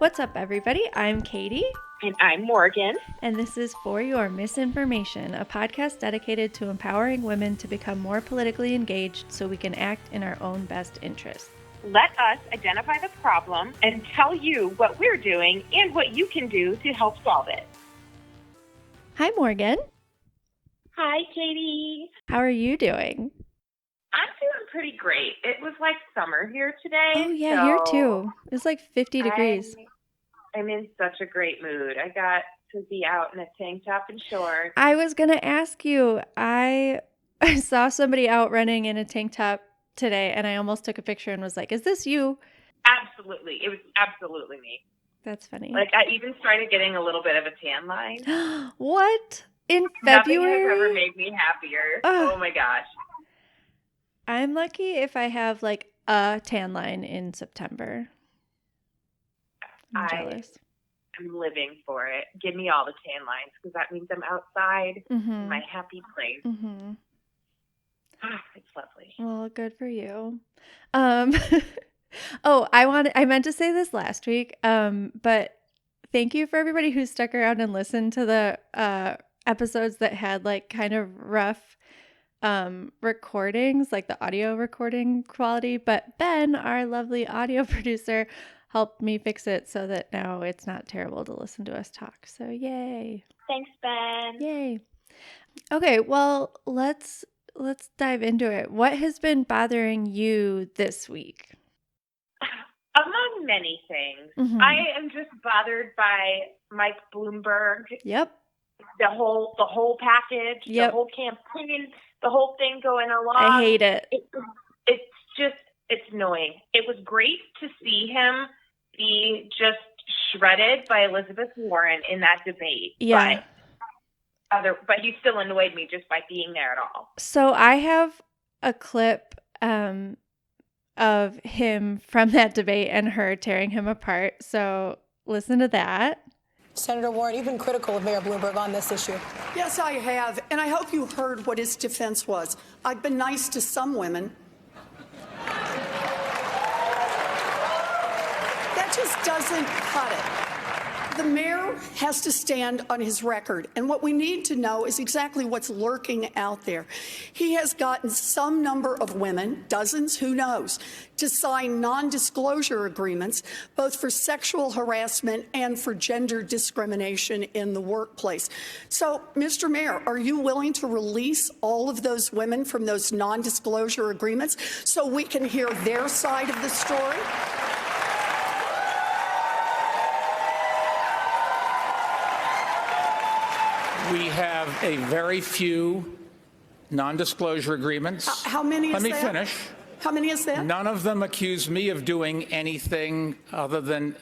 What's up, everybody? I'm Katie. And I'm Morgan. And this is For Your Misinformation, a podcast dedicated to empowering women to become more politically engaged so we can act in our own best interests. Let us identify the problem and tell you what we're doing and what you can do to help solve it. Hi, Morgan. Hi, Katie. How are you doing? I'm doing pretty great. It was like summer here today. Oh, yeah, here too. It's like 50 degrees. I'm in such a great mood. I got to be out in a tank top and shorts. I was going to ask you, I saw somebody out running in a tank top today, and I almost took a picture and was like, is this you? Absolutely. It was absolutely me. That's funny. Like, I even started getting a little bit of a tan line. What? In February? Nothing has ever made me happier. Oh my gosh. I'm lucky if I have like a tan line in September. I'm jealous. I'm living for it. Give me all the tan lines because that means I'm outside in my happy place. Mm-hmm. It's lovely. Well, good for you. Oh, I meant to say this last week, but thank you for everybody who stuck around and listened to the episodes that had like kind of rough recordings, like the audio recording quality. But Ben, our lovely audio producer, helped me fix it so that now it's not terrible to listen to us talk. So yay. Thanks, Ben. Yay. Okay, well, let's dive into it. What has been bothering you this week? Among many things, I am just bothered by Mike Bloomberg. Yep. The whole package, the whole campaign, the whole thing going along. I hate it. It's annoying. It was great to see him be just shredded by Elizabeth Warren in that debate. Yeah. But he still annoyed me just by being there at all. So I have a clip of him from that debate and her tearing him apart. So listen to that. Senator Warren, you've been critical of Mayor Bloomberg on this issue. Yes, I have. And I hope you heard what his defense was. I've been nice to some women. That just doesn't cut it. The mayor has to stand on his record. And what we need to know is exactly what's lurking out there. He has gotten some number of women, dozens, who knows, to sign non-disclosure agreements, both for sexual harassment and for gender discrimination in the workplace. So, Mr. Mayor, are you willing to release all of those women from those non-disclosure agreements so we can hear their side of the story? We have a very few non-disclosure agreements. How many is that? Let me finish. How many is that? None of them accuse me of doing anything other than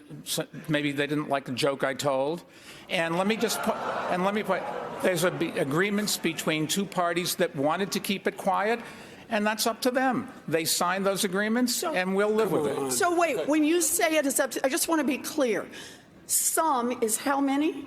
maybe they didn't like the joke I told. And let me put, there's agreements between two parties that wanted to keep it quiet, and that's up to them. They signed those agreements, and we'll live with it. So wait, when you say it is up to, I just want to be clear. Some is how many?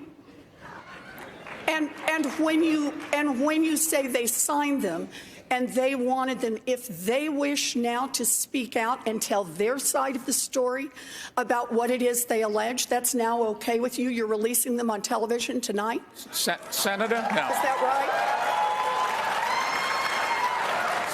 And when you say they signed them and they wanted them, if they wish now to speak out and tell their side of the story about what it is they allege, that's now okay with you? You're releasing them on television tonight? Senator? No. Is that right?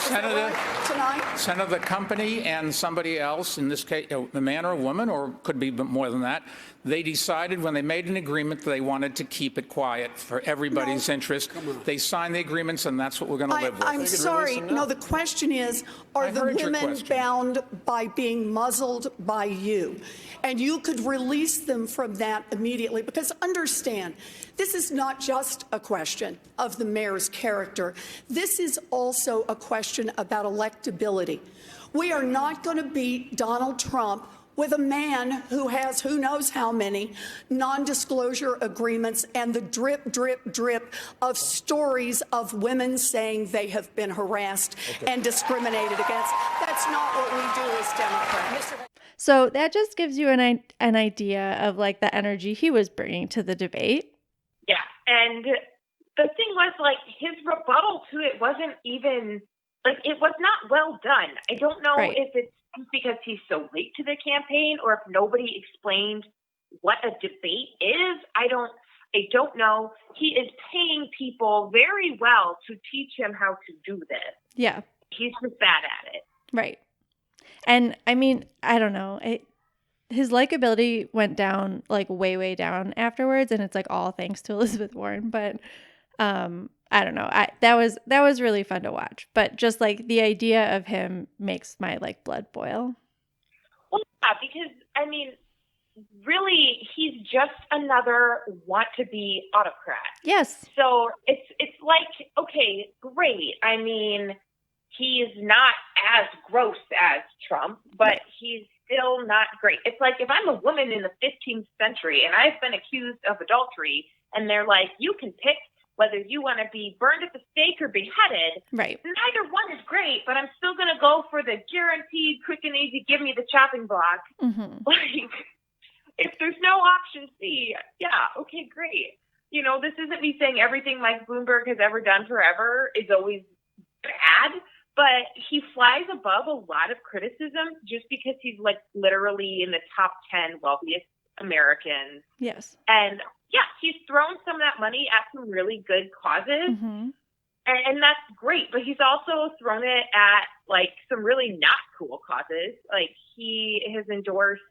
Senator, tonight? Senator, the company and somebody else, in this case, a man or a woman, or could be more than that, they decided when they made an agreement that they wanted to keep it quiet for everybody's interest. They signed the agreements, and that's what we're going to live with. I'm sorry. No, the question is, are the women bound by being muzzled by you? And you could release them from that immediately. Because understand, this is not just a question of the mayor's character. This is also a question about electability. We are not going to beat Donald Trump with a man who has who knows how many non-disclosure agreements and the drip, drip, drip of stories of women saying they have been harassed and discriminated against. That's not what we do as Democrats. So that just gives you an idea of like the energy he was bringing to the debate. Yeah, and the thing was, like, his rebuttal to it wasn't even, like, it was not well done. I don't know if it's because he's so late to the campaign or if nobody explained what a debate is. I don't know. He is paying people very well to teach him how to do this. Yeah. He's just bad at it. Right. And I mean, I don't know. His likability went down like way, way down afterwards, and it's like all thanks to Elizabeth Warren. But I don't know. That was really fun to watch. But just like the idea of him makes my like blood boil. Well, yeah, because I mean, really, he's just another want-to-be autocrat. Yes. So it's like, okay, great. I mean, he's not as gross as Trump, but he's still not great. It's like if I'm a woman in the 15th century and I've been accused of adultery, and they're like, you can pick whether you want to be burned at the stake or beheaded. Right. Neither one is great, but I'm still going to go for the guaranteed, quick and easy, give me the chopping block. Mm-hmm. Like, if there's no option C, yeah, okay, great. You know, this isn't me saying everything Mike Bloomberg has ever done forever is always bad, but he flies above a lot of criticism just because he's like literally in the top 10 wealthiest Americans. Yes. And yeah, he's thrown some of that money at some really good causes. Mm-hmm. And that's great, but he's also thrown it at like some really not cool causes. Like he has endorsed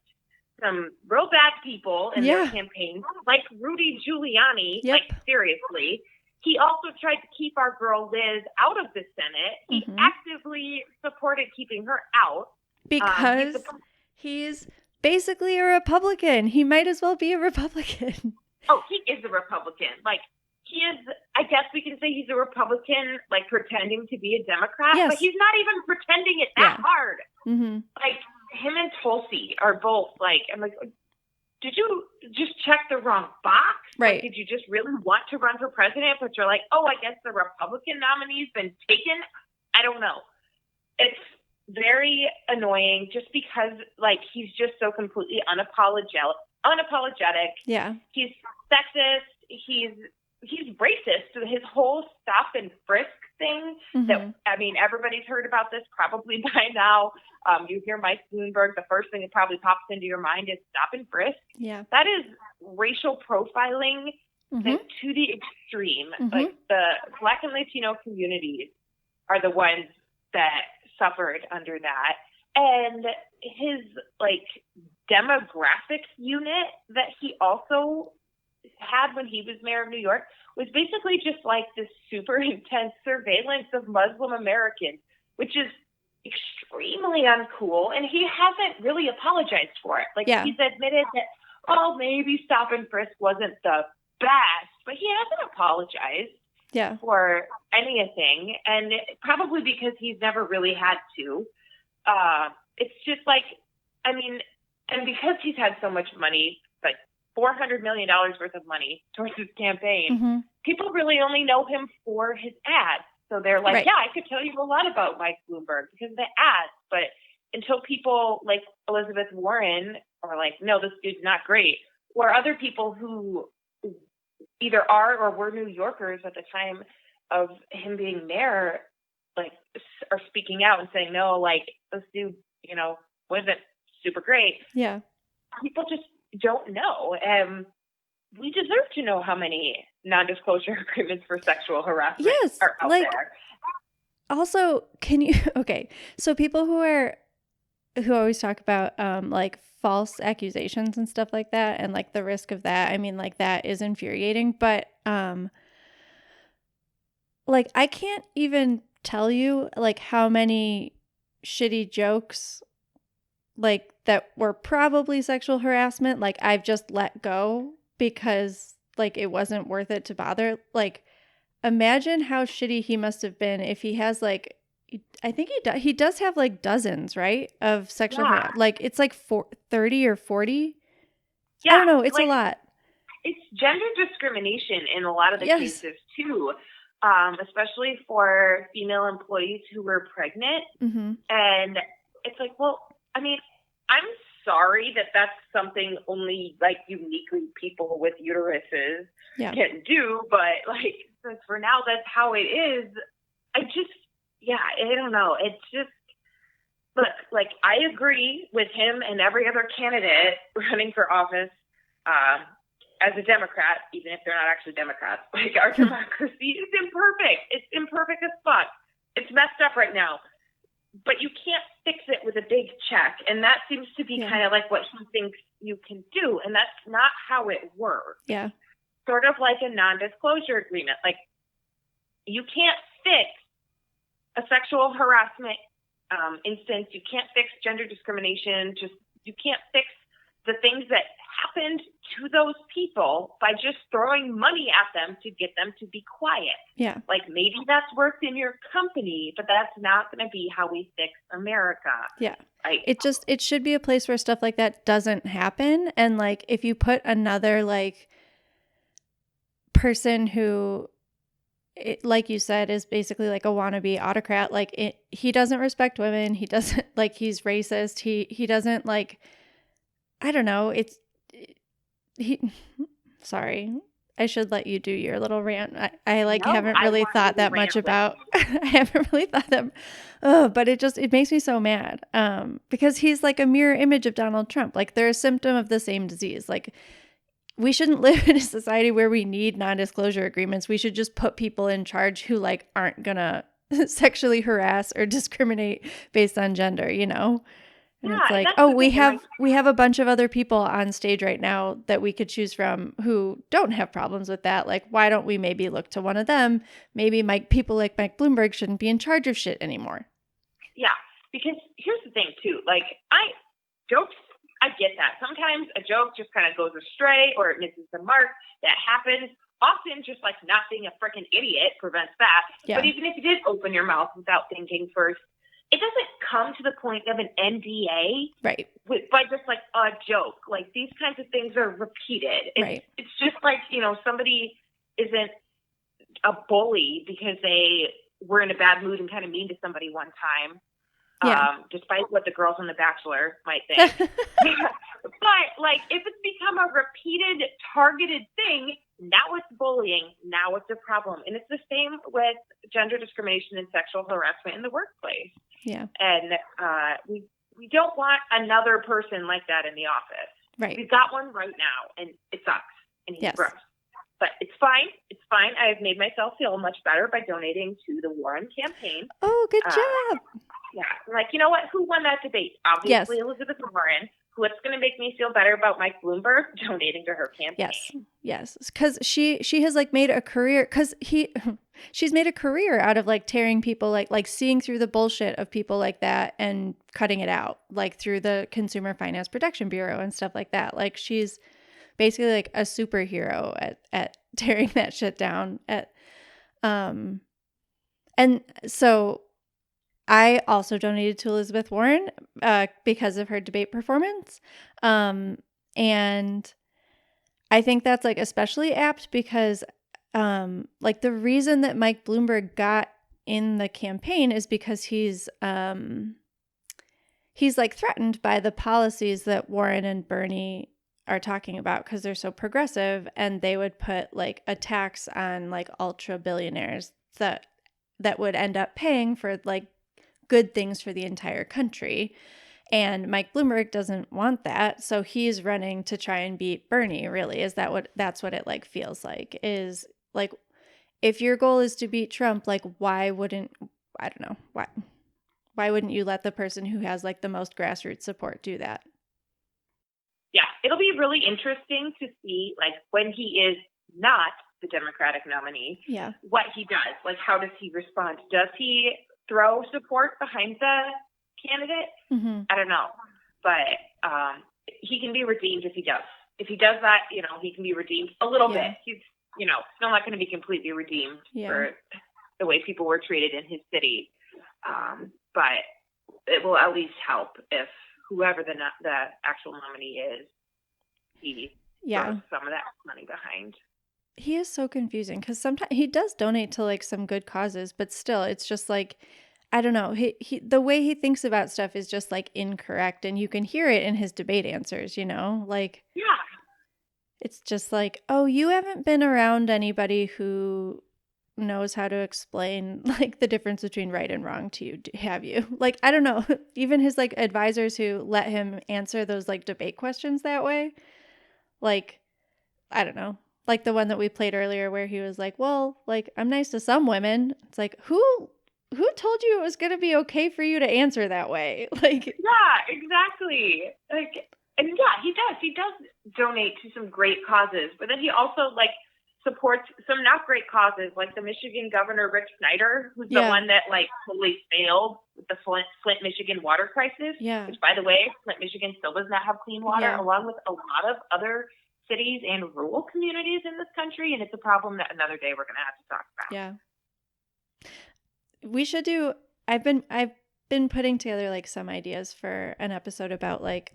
some real bad people in their campaign, like Rudy Giuliani. Yep. Like seriously. He also tried to keep our girl Liz out of the Senate. He actively supported keeping her out. Because he's basically a Republican. He might as well be a Republican. Oh, he is a Republican. Like, he is, I guess we can say he's a Republican, like, pretending to be a Democrat. Yes. But he's not even pretending it that hard. Mm-hmm. Like, him and Tulsi are both, like, I'm like, did you just check the wrong box? Right. Like, did you just really want to run for president? But you're like, oh, I guess the Republican nominee's been taken? I don't know. It's very annoying just because, like, he's just so completely unapologetic. Yeah. He's sexist. He's racist. So his whole stop and frisk thing that, I mean, everybody's heard about this probably by now. You hear Mike Bloomberg, the first thing that probably pops into your mind is stop and frisk. Yeah. That is racial profiling like, to the extreme. Like the Black and Latino communities are the ones that suffered under that. And his like demographics unit that he also had when he was mayor of New York was basically just like this super intense surveillance of Muslim Americans, which is extremely uncool. And he hasn't really apologized for it. Like he's admitted that, oh, maybe stop and frisk wasn't the best, but he hasn't apologized for anything. And probably because he's never really had to. It's just like, I mean, and because he's had so much money, like $400 million worth of money towards his campaign, people really only know him for his ads. So they're like, yeah, I could tell you a lot about Mike Bloomberg because of the ads. But until people like Elizabeth Warren are like, no, this dude's not great, or other people who either are or were New Yorkers at the time of him being mayor, like, are speaking out and saying, no, like, this dude, you know, wasn't super great. Yeah. People just don't know. We deserve to know how many non-disclosure agreements for sexual harassment are out there. Also, can you, okay, so people who always talk about like false accusations and stuff like that and like the risk of that, I mean, like that is infuriating, but like I can't even tell you like how many shitty jokes like that were probably sexual harassment like I've just let go because like it wasn't worth it to bother. Like imagine how shitty he must have been if he has like, I think he does have like dozens, right, of sexual like it's like 30 or 40. I don't know, it's like, a lot. It's gender discrimination in a lot of the cases too, especially for female employees who were pregnant. And it's like, well, I mean, I'm sorry that that's something only like uniquely people with uteruses can do, but like since for now that's how it is, I don't know. It's just, look, like I agree with him and every other candidate running for office as a Democrat, even if they're not actually Democrats, like our democracy is imperfect. It's imperfect as fuck. It's messed up right now. But you can't fix it with a big check. And that seems to be kind of like what he thinks you can do. And that's not how it works. Yeah. Sort of like a non-disclosure agreement. Like, you can't fix a sexual harassment instance. You can't fix gender discrimination. You can't fix the things that happened to those people by just throwing money at them to get them to be quiet. Yeah. Like, maybe that's worked in your company, but that's not going to be how we fix America. Yeah. It should be a place where stuff like that doesn't happen. And like, if you put another like person who, like you said, is basically like a wannabe autocrat, like he doesn't respect women. He doesn't like, he's racist. He doesn't like, I don't know. Sorry. I should let you do your little rant. I haven't really thought that much about, I haven't really thought that, but it makes me so mad. Because he's like a mirror image of Donald Trump. Like, they're a symptom of the same disease. Like, we shouldn't live in a society where we need non-disclosure agreements. We should just put people in charge who like aren't gonna sexually harass or discriminate based on gender, you know? And it's like, oh, we have a bunch of other people on stage right now that we could choose from who don't have problems with that. Like, why don't we maybe look to one of them? Maybe people like Mike Bloomberg shouldn't be in charge of shit anymore. Yeah, because here's the thing too. Like, jokes, I get that. Sometimes a joke just kind of goes astray or it misses the mark. That happens. Often just like not being a freaking idiot prevents that. Yeah. But even if you did open your mouth without thinking first, it doesn't come to the point of an NDA, right? By just like a joke. Like, these kinds of things are repeated. It's just like, you know, somebody isn't a bully because they were in a bad mood and kind of mean to somebody one time, despite what the girls on The Bachelor might think. But like, if it's become a repeated, targeted thing, now it's bullying. Now it's a problem, and it's the same with gender discrimination and sexual harassment in the workplace. Yeah. And we don't want another person like that in the office. Right. We've got one right now, and it sucks, and he's gross. But it's fine. It's fine. I have made myself feel much better by donating to the Warren campaign. Oh, good job. Yeah. Like, you know what? Who won that debate? Obviously, Elizabeth Warren. What's going to make me feel better about Mike Bloomberg? Donating to her campaign. Yes. Because she has like made a career, because she's made a career out of like tearing people, like seeing through the bullshit of people like that and cutting it out, like through the Consumer Finance Protection Bureau and stuff like that. Like, she's basically like a superhero at tearing that shit down. And so I also donated to Elizabeth Warren because of her debate performance. And I think that's like especially apt because like the reason that Mike Bloomberg got in the campaign is because he's like threatened by the policies that Warren and Bernie are talking about because they're so progressive, and they would put like a tax on like ultra billionaires that would end up paying for like good things for the entire country. And Mike Bloomberg doesn't want that. So he's running to try and beat Bernie, really. That's what it like feels like, is like, if your goal is to beat Trump, like why wouldn't you let the person who has like the most grassroots support do that? Yeah, it'll be really interesting to see like when he is not the Democratic nominee, what he does. Like, how does he respond? Does he throw support behind the candidate? Mm-hmm. I don't know, but he can be redeemed if he does. If he does that, you know, he can be redeemed a little bit. He's, you know, still not going to be completely redeemed for the way people were treated in his city, but it will at least help if whoever the actual nominee is, he throws some of that money behind. He is so confusing because sometimes he does donate to like some good causes, but still it's just like, I don't know. He the way he thinks about stuff is just like incorrect, and you can hear it in his debate answers, you know, like, it's just like, oh, you haven't been around anybody who knows how to explain like the difference between right and wrong to you, have you? Like, I don't know. Even his like advisors who let him answer those like debate questions that way, Like, I don't know, like the one that we played earlier where he was like, well, like, I'm nice to some women. It's like, who told you it was going to be okay for you to answer that way? Like, yeah, exactly. Like, and yeah, he does donate to some great causes, but then he also like supports some not great causes, like the Michigan governor, Rick Snyder, who's the one that like totally failed with the Flint, Michigan water crisis, which by the way, Flint, Michigan still does not have clean water, along with a lot of other cities and rural communities in this country, and it's a problem that another day we're going to have to talk about. Yeah. We should do, I've been putting together like some ideas for an episode about like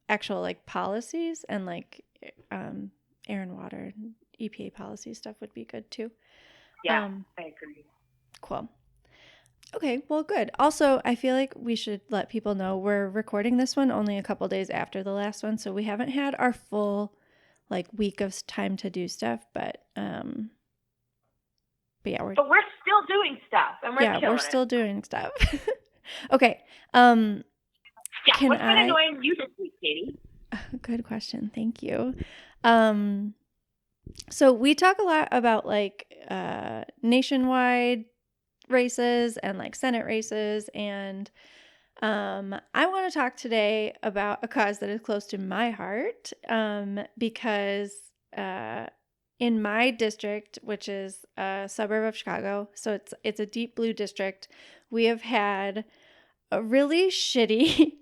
actual like policies, and like air and water and EPA policy stuff would be good too. Yeah, I agree. Cool. Okay, well, good. Also, I feel like we should let people know we're recording this one only a couple days after the last one, so we haven't had our full like week of time to do stuff, but yeah, we're still doing stuff, and we're still doing stuff. Okay. What's been annoying you this week, Katie? Good question. Thank you. So we talk a lot about like nationwide races and like Senate races, and I want to talk today about a cause that is close to my heart, because in my district, which is a suburb of Chicago, so it's a deep blue district, we have had a really shitty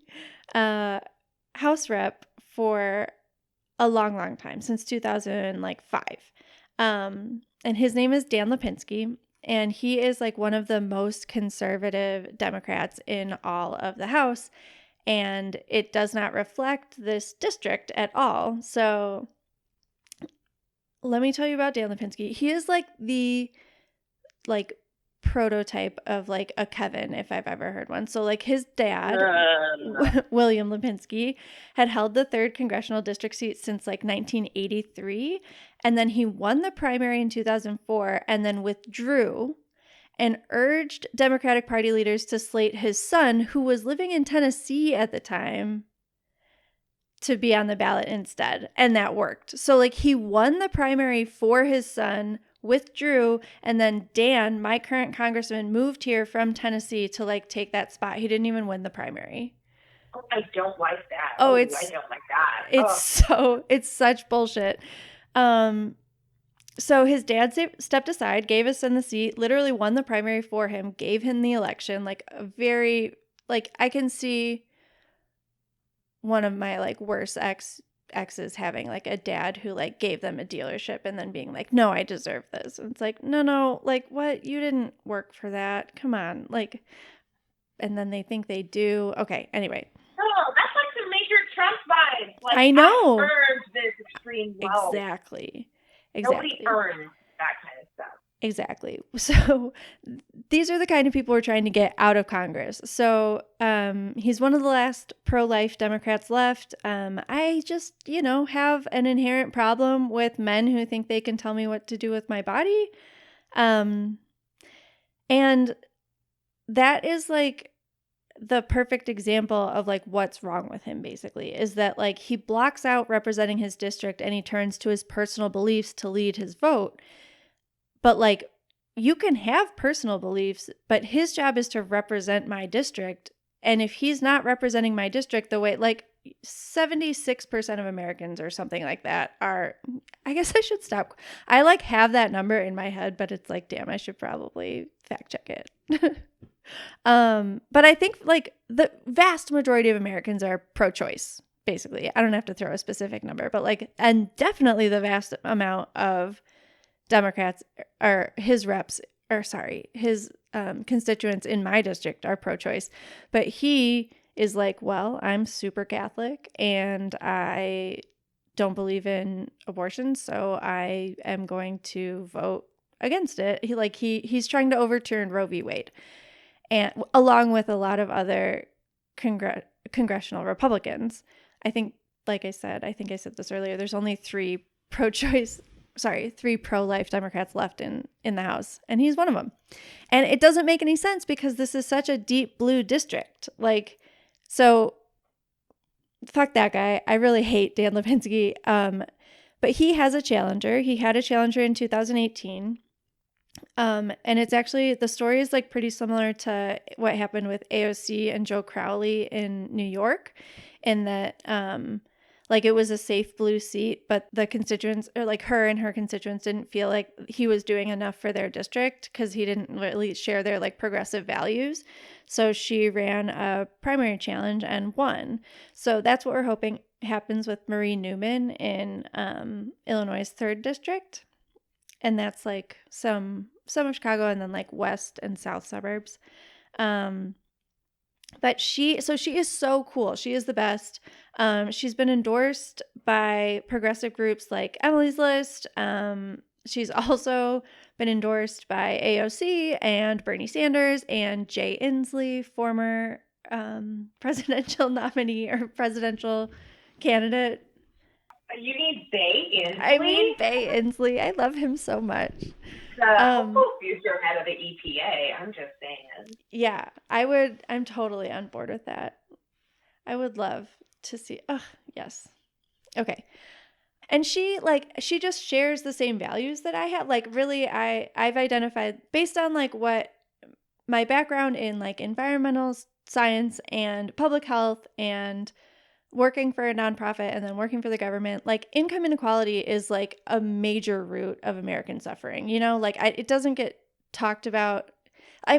House rep for a long, long time, since 2005. And his name is Dan Lipinski, and he is like one of the most conservative Democrats in all of the House, and it does not reflect this district at all. So let me tell you about Dan Lipinski. He is like the like prototype of like a Kevin, if I've ever heard one. So like his dad, William Lipinski, had held the 3rd congressional district seat since like 1983, and then he won the primary in 2004 and then withdrew and urged Democratic Party leaders to slate his son, who was living in Tennessee at the time, to be on the ballot instead, and that worked. So like he won the primary for his son, withdrew, and then Dan, my current congressman, moved here from Tennessee to like take that spot. He didn't even win the primary. I don't like that. I don't like that. It's such bullshit. So his dad stepped aside, gave his son the seat, literally won the primary for him, gave him the election. Like a very, like, I can see one of my like worst exes having like a dad who like gave them a dealership and then being like, no, I deserve this. And it's like, no, like what? You didn't work for that. Come on. Like, and then they think they do. Okay. Anyway. No, that's like some major Trump vibes. Like, I know. I earned this extreme wealth. Exactly. Nobody earns that kind of stuff. Exactly. So these are the kind of people we're trying to get out of Congress. So he's one of the last pro-life Democrats left. I just, have an inherent problem with men who think they can tell me what to do with my body. And that is like the perfect example of like what's wrong with him, basically, is that like he blocks out representing his district and he turns to his personal beliefs to lead his vote. But like, you can have personal beliefs, but his job is to represent my district. And if he's not representing my district the way, like 76% of Americans or something like that are, I guess I should stop. I like have that number in my head, but it's like, damn, I should probably fact check it. But I think like the vast majority of Americans are pro-choice, basically. I don't have to throw a specific number, but like, and definitely the vast amount of Democrats or his constituents in my district are pro-choice. But he is like, well, I'm super Catholic and I don't believe in abortion, so I am going to vote against it. He's trying to overturn Roe v. Wade, and along with a lot of other congressional Republicans. I think I said this earlier, there's only three pro-life Democrats left in the House, and he's one of them. And it doesn't make any sense because this is such a deep blue district. So fuck that guy. I really hate Dan Lipinski. But he has a challenger. He had a challenger in 2018. And it's actually, the story is like pretty similar to what happened with AOC and Joe Crowley in New York, in that like it was a safe blue seat, but the constituents, or like her and her constituents, didn't feel like he was doing enough for their district because he didn't really share their like progressive values. So she ran a primary challenge and won. So that's what we're hoping happens with Marie Newman in Illinois' 3rd district. And that's like some of Chicago and then like west and south suburbs. But she is so cool. She is the best. She's been endorsed by progressive groups like Emily's List. She's also been endorsed by AOC and Bernie Sanders and Jay Inslee, former presidential nominee or presidential candidate. You need Bay Inslee? I mean, Bay Inslee. I love him so much. The future head of the EPA, I'm just saying. Yeah, I'm totally on board with that. I would love to see. Oh, yes. Okay. And she just shares the same values that I have. Like, really, I've identified based on like what my background in like environmental science and public health and working for a nonprofit and then working for the government, like income inequality is like a major root of American suffering. You know, like it doesn't get talked about.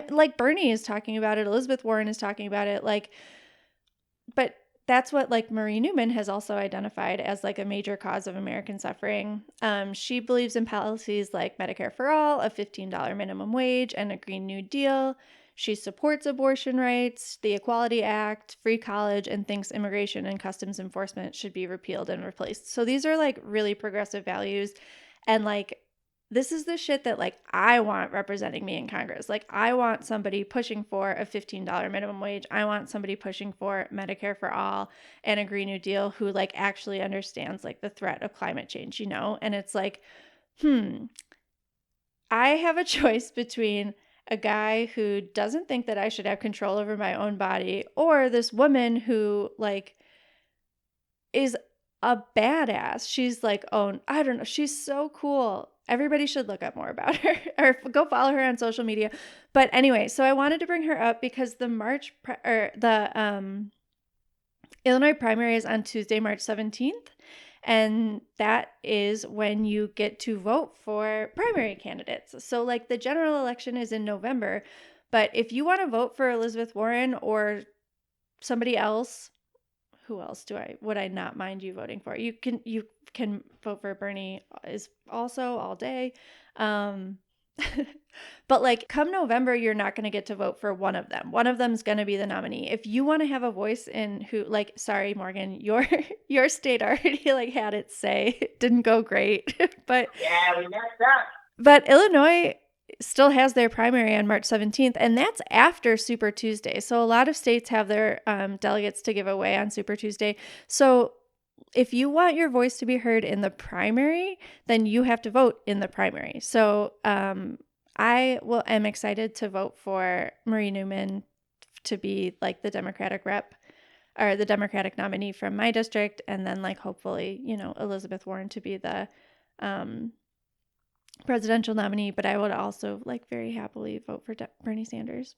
Like Bernie is talking about it. Elizabeth Warren is talking about it. Like, but that's what like Marie Newman has also identified as like a major cause of American suffering. She believes in policies like Medicare for all, a $15 minimum wage, and a Green New Deal. She supports abortion rights, the Equality Act, free college, and thinks immigration and customs enforcement should be repealed and replaced. So these are like really progressive values. And like, this is the shit that like I want representing me in Congress. Like I want somebody pushing for a $15 minimum wage. I want somebody pushing for Medicare for all and a Green New Deal who like actually understands like the threat of climate change, you know? And it's like, I have a choice between a guy who doesn't think that I should have control over my own body, or this woman who like is a badass. She's like, oh, I don't know. She's so cool. Everybody should look up more about her or go follow her on social media. But anyway, so I wanted to bring her up because the Illinois primary is on Tuesday, March 17th. And that is when you get to vote for primary candidates. So like the general election is in November, but if you want to vote for Elizabeth Warren or somebody else, who else would I not mind you voting for? You can vote for Bernie is also all day. But like come November, you're not going to get to vote for one of them. One of them's going to be the nominee. If you want to have a voice in who, like, sorry, Morgan, your state already like had its say. It didn't go great, but yeah, we messed up. But Illinois still has their primary on March 17th, and that's after Super Tuesday. So a lot of states have their delegates to give away on Super Tuesday. So if you want your voice to be heard in the primary, then you have to vote in the primary. So am excited to vote for Marie Newman to be like the Democratic rep or the Democratic nominee from my district. And then like hopefully, you know, Elizabeth Warren to be the presidential nominee. But I would also like very happily vote for Bernie Sanders.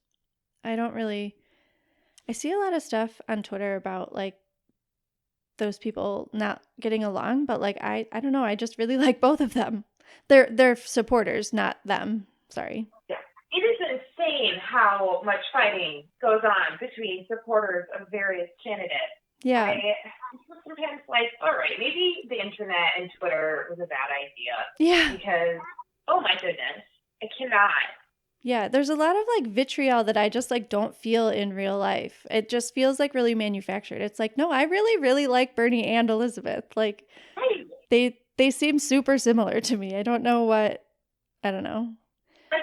I see a lot of stuff on Twitter about like those people not getting along, but like I don't know, I just really like both of them. They're supporters, not them. Sorry. Yeah. It is insane how much fighting goes on between supporters of various candidates. Yeah. I'm sometimes like, all right, maybe the internet and Twitter was a bad idea. Yeah. Because, oh my goodness, I cannot. Yeah, there's a lot of like vitriol that I just like don't feel in real life. It just feels like really manufactured. It's like, no, I really, really like Bernie and Elizabeth. Like they seem super similar to me. I don't know. Like,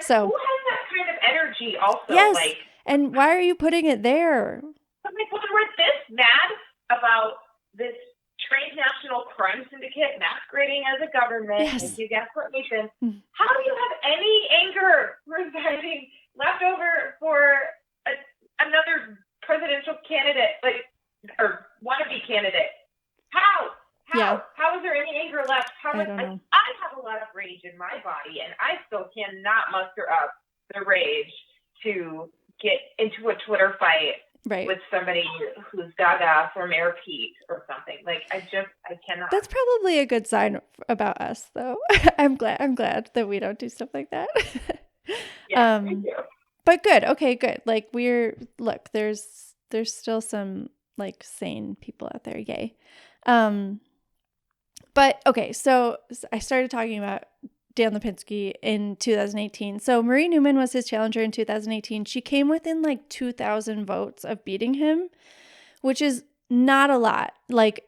so who has that kind of energy also? Yes. Like, and why are you putting it there? I'm like, when we're this mad about this transnational crime syndicate masquerading as a government against nation, how do you have any anger residing left over for another presidential candidate, like, or wannabe candidate? How is there any anger left, I don't know. I have a lot of rage in my body, and I still cannot muster up the rage to get into a Twitter fight with somebody who's Gaga for Mayor Pete or something. Like, I cannot. That's probably a good sign about us, though. I'm glad that we don't do stuff like that. Yeah, me too. But good. Okay, good. Like, there's still some like sane people out there. Yay. But okay, so I started talking about Dan Lipinski in 2018. So Marie Newman was his challenger in 2018. She came within like 2,000 votes of beating him, which is not a lot. Like,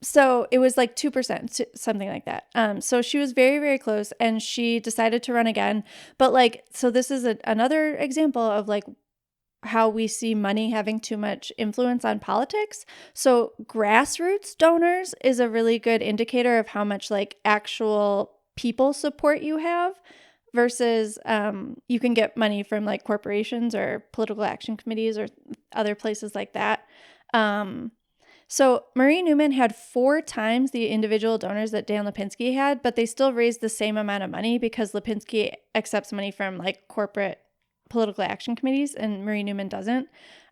so it was like 2%, something like that. So she was very, very close, and she decided to run again. But like, so this is another example of like how we see money having too much influence on politics. So grassroots donors is a really good indicator of how much like actual people support you have versus you can get money from like corporations or political action committees or other places like that. So Marie Newman had 4 times the individual donors that Dan Lipinski had, but they still raised the same amount of money because Lipinski accepts money from like corporate political action committees and Marie Newman doesn't.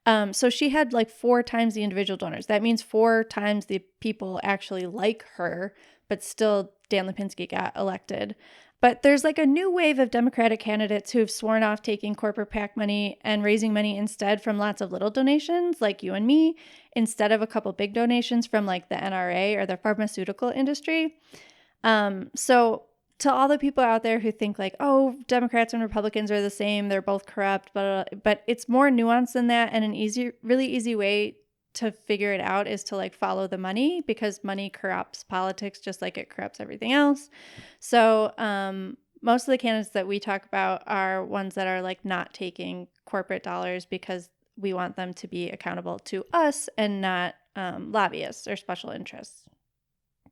So she had like 4 times the individual donors. That means 4 times the people actually like her, but still Dan Lipinski got elected. But there's like a new wave of Democratic candidates who have sworn off taking corporate PAC money and raising money instead from lots of little donations like you and me, instead of a couple big donations from like the NRA or the pharmaceutical industry. So to all the people out there who think like, oh, Democrats and Republicans are the same, they're both corrupt, but it's more nuanced than that. And an really easy way to figure it out is to like follow the money, because money corrupts politics just like it corrupts everything else. So most of the candidates that we talk about are ones that are like not taking corporate dollars because we want them to be accountable to us and not lobbyists or special interests.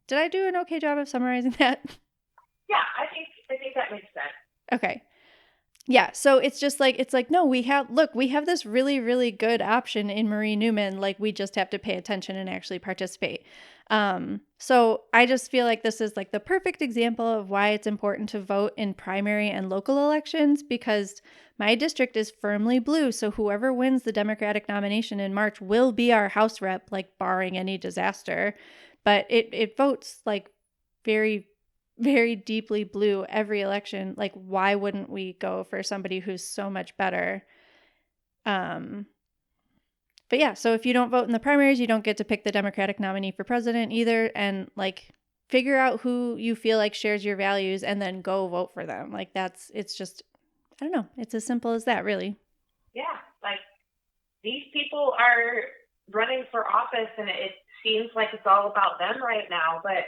Did I do an okay job of summarizing that? Yeah, I think that makes sense. Okay. Yeah, so it's like, no, we have this really, really good option in Marie Newman. Like, we just have to pay attention and actually participate. So I just feel like this is like the perfect example of why it's important to vote in primary and local elections, because my district is firmly blue. So whoever wins the Democratic nomination in March will be our House rep, like barring any disaster. But it votes like very, very deeply blue every election. Like, why wouldn't we go for somebody who's so much better? But yeah, so if you don't vote in the primaries, you don't get to pick the Democratic nominee for president either. And like, figure out who you feel like shares your values and then go vote for them. Like, it's just, I don't know. It's as simple as that, really. Yeah. Like, these people are running for office and it seems like it's all about them right now, but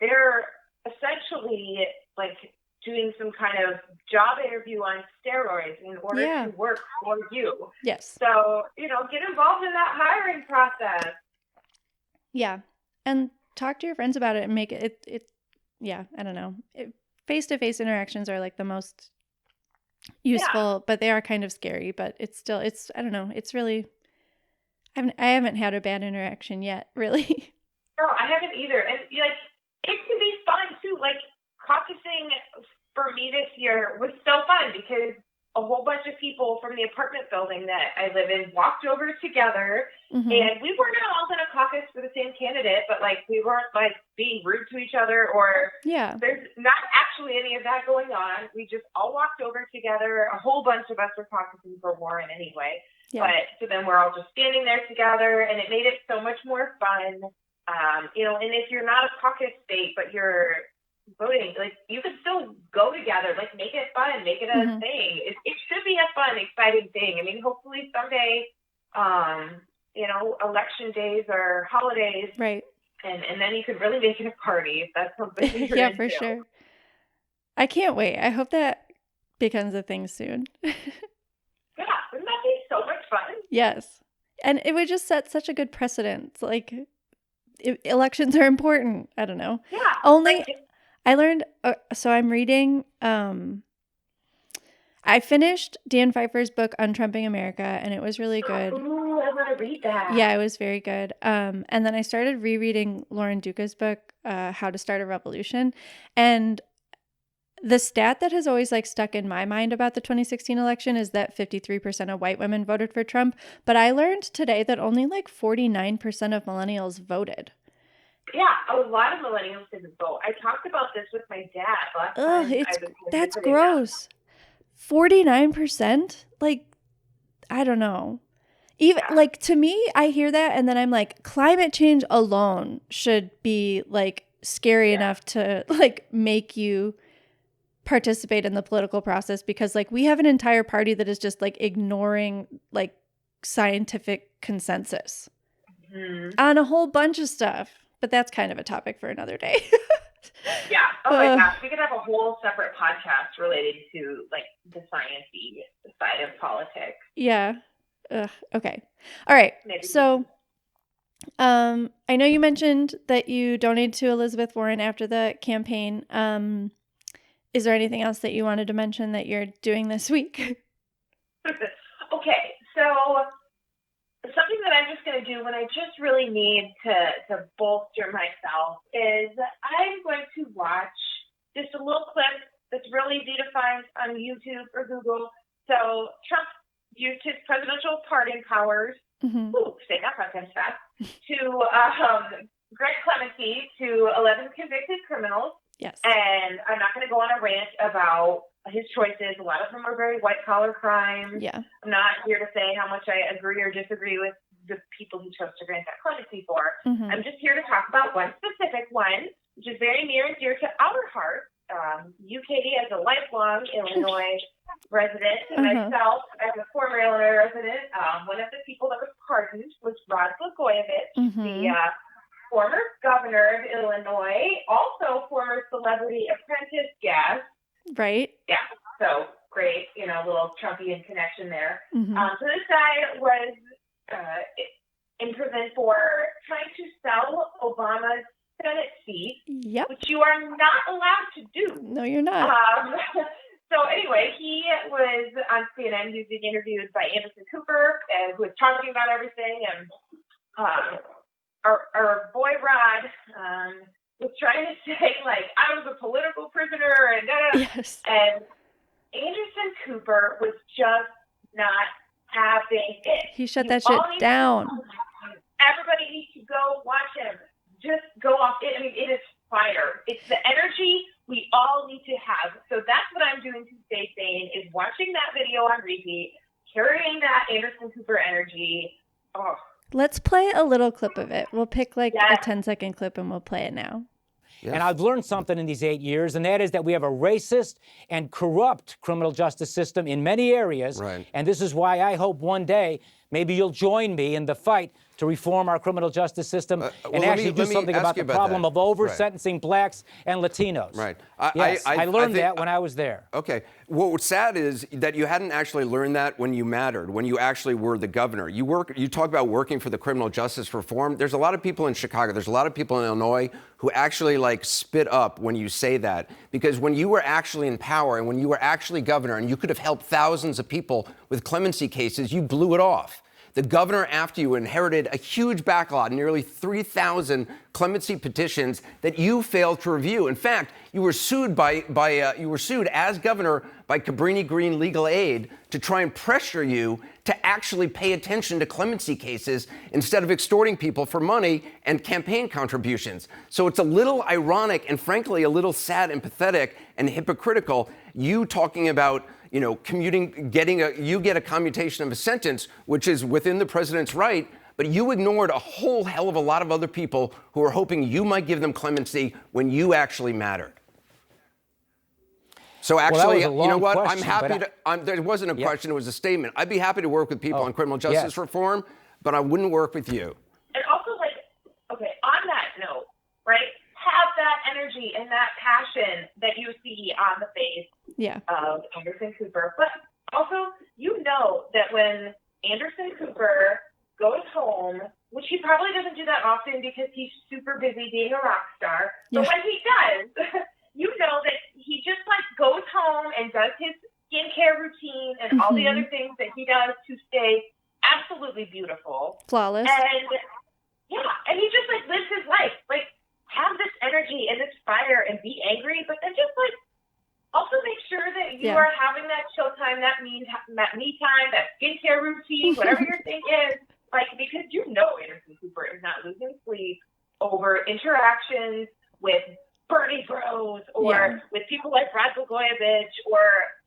they're essentially like doing some kind of job interview on steroids in order to work for you. Yes. So, get involved in that hiring process. Yeah. And talk to your friends about it and make it yeah, I don't know. Face-to-face interactions are like the most useful, but they are kind of scary, but it's I don't know. It's really, I haven't had a bad interaction yet, really. No, I haven't either. And like, it can be fun too. Like, caucusing for me this year was so fun because a whole bunch of people from the apartment building that I live in walked over together, and we were not all going to caucus for the same candidate, but like, we weren't like being rude to each other or there's not actually any of that going on. We just all walked over together. A whole bunch of us were caucusing for Warren anyway. Yeah. But so then we're all just standing there together, and it made it so much more fun. And if you're not a caucus state, but you're voting, like, you could still go together, like, make it fun, make it a thing. It should be a fun, exciting thing. I mean, hopefully someday, election days or holidays, right? And then you could really make it a party if that's something you're yeah, into. for sure. I can't wait. I hope that becomes a thing soon. Yeah, wouldn't that be so much fun? Yes, and it would just set such a good precedent. Like, elections are important. I don't know. Yeah. I learned, so I'm reading, I finished Dan Pfeiffer's book, Untrumping America, and it was really good. Ooh, I've want to read that. Yeah, it was very good. And then I started rereading Lauren Duca's book, How to Start a Revolution. And the stat that has always like stuck in my mind about the 2016 election is that 53% of white women voted for Trump. But I learned today that only like 49% of millennials voted. Yeah, a lot of millennials didn't vote. I talked about this with my dad last time. That's gross. 49%? Like, I don't know. Even like to me, I hear that and then I'm like, climate change alone should be like scary enough to like make you participate in the political process, because like we have an entire party that is just like ignoring like scientific consensus on a whole bunch of stuff. But that's kind of a topic for another day. Yeah. Oh my gosh, we could have a whole separate podcast related to like the sciencey side of politics. Yeah. Okay. All right. Maybe. So, I know you mentioned that you donated to Elizabeth Warren after the campaign. Is there anything else that you wanted to mention that you're doing this week? Okay. So something that I'm just going to do when I just really need to bolster myself is I'm going to watch just a little clip that's really easy to find on YouTube or Google. So Trump used his presidential pardon powers, say that sometimes fast, to grant clemency to 11 convicted criminals. Yes. And I'm not going to go on a rant about his choices. A lot of them are very white-collar crimes. Yeah. I'm not here to say how much I agree or disagree with the people he chose to grant that clemency for. I'm just here to talk about one specific one, which is very near and dear to our heart. You, Katie, as a lifelong Illinois resident, and myself as a former Illinois resident, one of the people that was pardoned was Rod Blagojevich, the former governor of Illinois, also former Celebrity Apprentice guest. Right. Yeah. So great, little Trumpian connection there. So this guy was in prison for trying to sell Obama's Senate seat, which you are not allowed to do. No, you're not. So anyway, he was on CNN. He was being interviewed by Anderson Cooper, who was talking about everything, and our boy Rod was trying to say, like, I was a political prisoner, and and Anderson Cooper was just not having it. He shut that shit down. Everybody needs to go watch him. Just go off. I mean, it is fire. It's the energy we all need to have. So that's what I'm doing to stay sane, is watching that video on repeat, carrying that Anderson Cooper energy. Oh. Let's play a little clip of it. We'll pick like a 10-second clip and we'll play it now. And I've learned something in these 8 years, and that is that we have a racist and corrupt criminal justice system in many areas. Right. And this is why I hope one day maybe you'll join me in the fight to reform our criminal justice system and actually do something about the problem of over-sentencing blacks and Latinos. Right. I learned that when I was there. Okay. Well, what's sad is that you hadn't actually learned that when you mattered, when you actually were the governor. You talk about working for the criminal justice reform. There's a lot of people in Chicago, there's a lot of people in Illinois who actually like spit up when you say that. Because when you were actually in power and when you were actually governor and you could have helped thousands of people with clemency cases, you blew it off. The governor after you inherited a huge backlog, nearly 3,000 clemency petitions that you failed to review. In fact, you were sued you were sued as governor by Cabrini Green Legal Aid to try and pressure you to actually pay attention to clemency cases instead of extorting people for money and campaign contributions. So it's a little ironic and frankly a little sad and pathetic and hypocritical, you talking about commuting, you get a commutation of a sentence, which is within the president's right, but you ignored a whole hell of a lot of other people who are hoping you might give them clemency when you actually mattered. So actually, you know what? I'm happy to, there wasn't a question, it was a statement. I'd be happy to work with people on criminal justice reform, but I wouldn't work with you. And also, on that note, right? Have that energy and that passion that you see on the face of Anderson Cooper. But also, that when Anderson Cooper goes home, which he probably doesn't do that often because he's super busy being a rock star, but when he does, that he just goes home and does his skincare routine and all the other things that he does to stay absolutely absolutely beautiful. Flawless. And yeah, and he just like lives his life. Like, have this energy and this fire and be angry, but then just like also make sure that you are having that chill time, that me time, that skincare routine, whatever your thing is. Like, because Anderson Cooper is not losing sleep over interactions with Bernie bros or with people like Brad Blagojevich or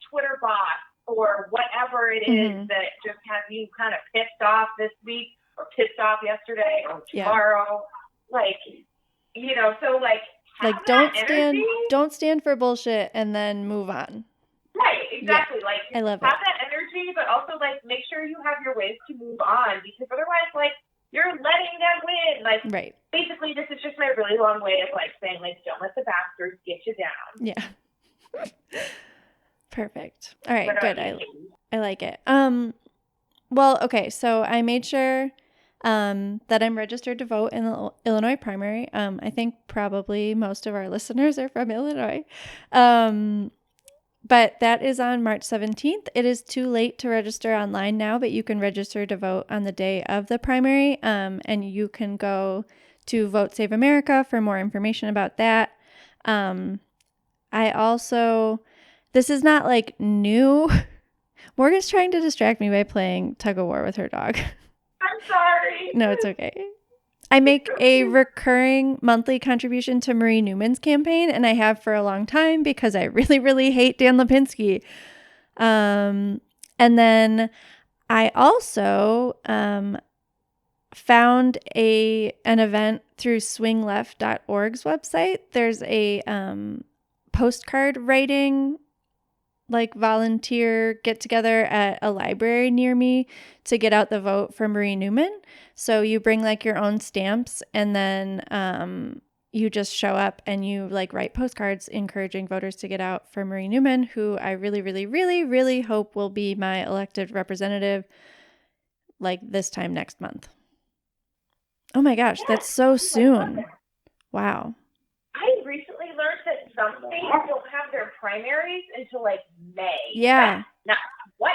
Twitter bots or whatever it is that just has you kind of pissed off this week or pissed off yesterday or tomorrow. Like, so like don't stand for bullshit and then move on. Right, exactly. Like, I love have that energy, but also like make sure you have your ways to move on, because otherwise, like, you're letting them win. Like, basically, this is just my really long way of like saying, like, don't let the bastards get you down. Yeah. Perfect. All right, good. I like it. Well, okay, so I made sure that I'm registered to vote in the Illinois primary. I think probably most of our listeners are from Illinois. But that is on March 17th. It is too late to register online now, but you can register to vote on the day of the primary. And you can go to Vote Save America for more information about that. This is not like new. Morgan's trying to distract me by playing tug of war with her dog. I'm sorry. No, it's okay. I make a recurring monthly contribution to Marie Newman's campaign, and I have for a long time because I really, really hate Dan Lipinski. And then I also found an event through swingleft.org's website. There's a postcard writing like volunteer get together at a library near me to get out the vote for Marie Newman. So you bring like your own stamps, and then you just show up and you like write postcards encouraging voters to get out for Marie Newman, who I really, really, really, really hope will be my elected representative like this time next month. Oh my gosh, that's so soon. Wow. I recently learned that some states don't have their primaries until like May. Yeah. What?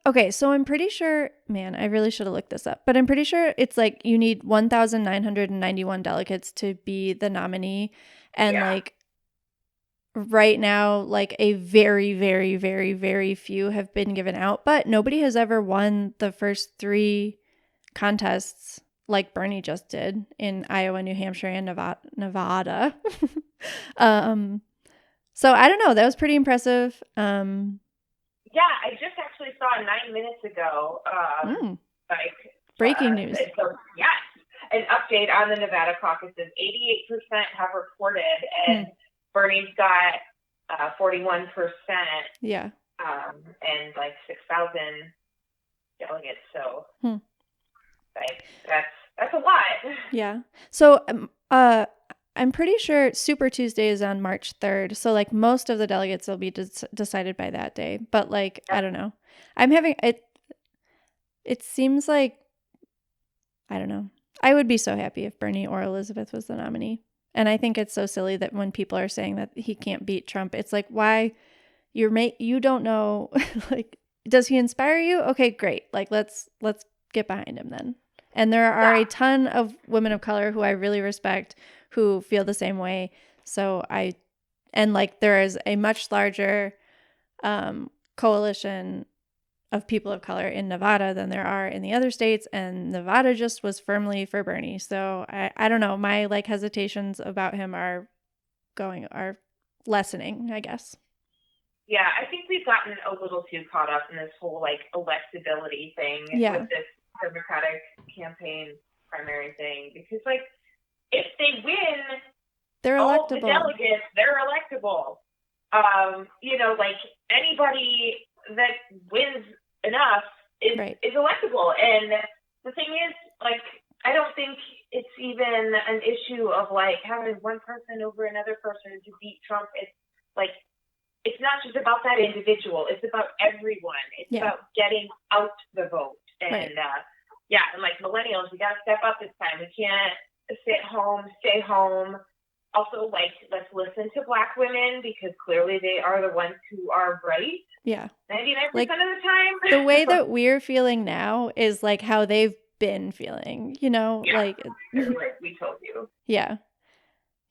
Okay, so I'm pretty sure, man, I really should have looked this up, but I'm pretty sure it's like you need 1,991 delegates to be the nominee. And like right now, like a very, very, very, very few have been given out, but nobody has ever won the first 3 contests like Bernie just did in Iowa, New Hampshire, and Nevada. So I don't know. That was pretty impressive. Yeah, I just actually saw 9 minutes ago, breaking news. An update on the Nevada caucuses. 88% have reported, and Bernie's got 41%. Yeah. And like 6,000 delegates. So, like, that's a lot. Yeah. So, I'm pretty sure Super Tuesday is on March 3rd. So like most of the delegates will be decided by that day. But like, I don't know. I'm having it. It seems like, I don't know. I would be so happy if Bernie or Elizabeth was the nominee. And I think it's so silly that when people are saying that he can't beat Trump, it's like, why you don't know, like, does he inspire you? Okay, great. Like, let's get behind him then. And there are a ton of women of color who I really respect who feel the same way. So there is a much larger coalition of people of color in Nevada than there are in the other states. And Nevada just was firmly for Bernie. So I don't know. My like hesitations about him are lessening, I guess. Yeah, I think we've gotten a little too caught up in this whole like electability thing with this Democratic campaign primary thing, because like if they win, they're all electable. The delegates, they're electable. Like anybody that wins enough is electable. And the thing is, like, I don't think it's even an issue of like having one person over another person to beat Trump. It's like, it's not just about that individual. It's about everyone. It's about getting out the vote. And and like millennials, we got to step up this time. We can't stay home. Also, like, let's listen to Black women because clearly they are the ones who are right. Yeah. 99% Like, of the time. The way that we're feeling now is like how they've been feeling, you know? Yeah. Like We told you. Yeah.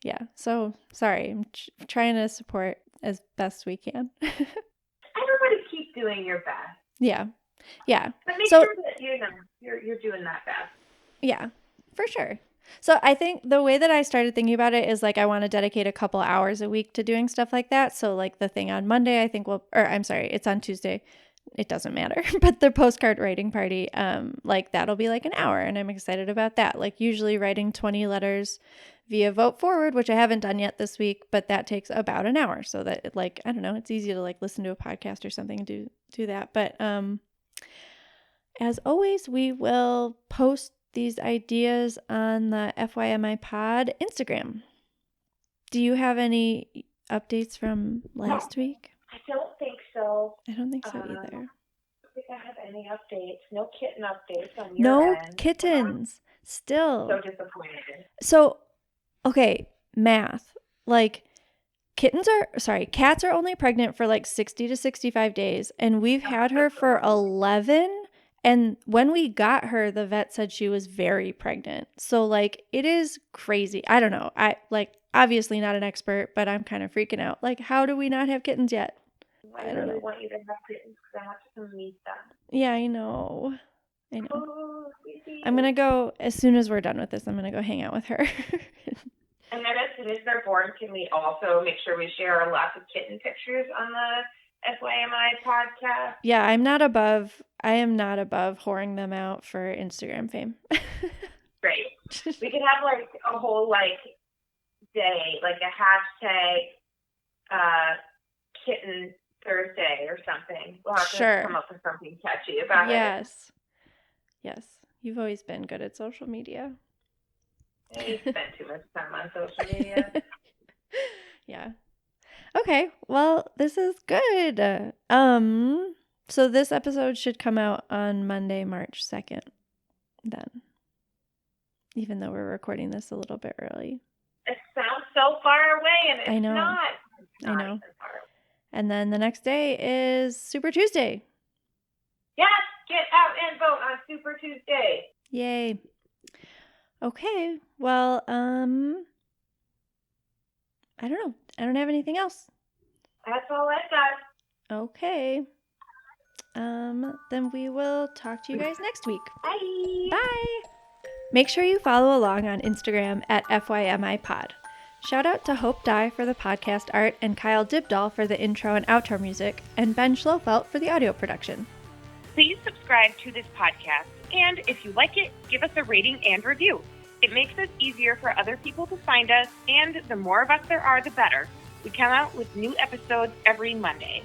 Yeah. So sorry. I'm trying to support as best we can. Everybody keep doing your best. Yeah. Yeah. But make So, sure that you're doing that best. yeah, for sure. So I think the way that I started thinking about it is like I want to dedicate a couple hours a week to doing stuff like that. So like the thing on Monday, I think it's on Tuesday. It doesn't matter. But the postcard writing party, like that'll be like an hour, and I'm excited about that. Like usually writing 20 letters via Vote Forward, which I haven't done yet this week, but that takes about an hour. So that like, I don't know, it's easy to like listen to a podcast or something and do that. But as always, we will post these ideas on the FYMI Pod Instagram. Do you have any updates from last week? I don't think so. I don't think so either. I don't think I have any updates. No kitten updates on your No end. kittens. Still. So disappointed. So, okay, math. Like, cats are only pregnant for like 60 to 65 days, and we've had her for 11. And when we got her, the vet said she was very pregnant. So like, it is crazy. I don't know. I like, obviously not an expert, but I'm kind of freaking out. Like, how do we not have kittens yet? I really want you to have kittens because I have to come meet them. Yeah, I know. Oh, I'm going to go, as soon as we're done with this, I'm going to go hang out with her. And then as soon as they're born, can we also make sure we share lots of kitten pictures on the FYMI podcast? Yeah, I am not above whoring them out for Instagram fame. Great. We could have like a whole like day, like a hashtag kitten Thursday or something. We'll have to come up with something catchy about it. Yes. You've always been good at social media. You spend too much time on social media. Yeah. Okay. Well, this is good. So this episode should come out on Monday, March 2nd then. Even though we're recording this a little bit early. It sounds so far away, and it's not. I know. And then the next day is Super Tuesday. Yes, get out and vote on Super Tuesday. Yay. Okay. Well, I don't know. I don't have anything else. That's all I got. Okay. Then we will talk to you guys next week. Bye. Bye. Make sure you follow along on Instagram at FYMIPod. Shout out to Hope Dye for the podcast art and Kyle Dibdahl for the intro and outro music, and Ben Schlofelt for the audio production. Please subscribe to this podcast, and if you like it, give us a rating and review. It makes it easier for other people to find us, and the more of us there are, the better. We come out with new episodes every Monday.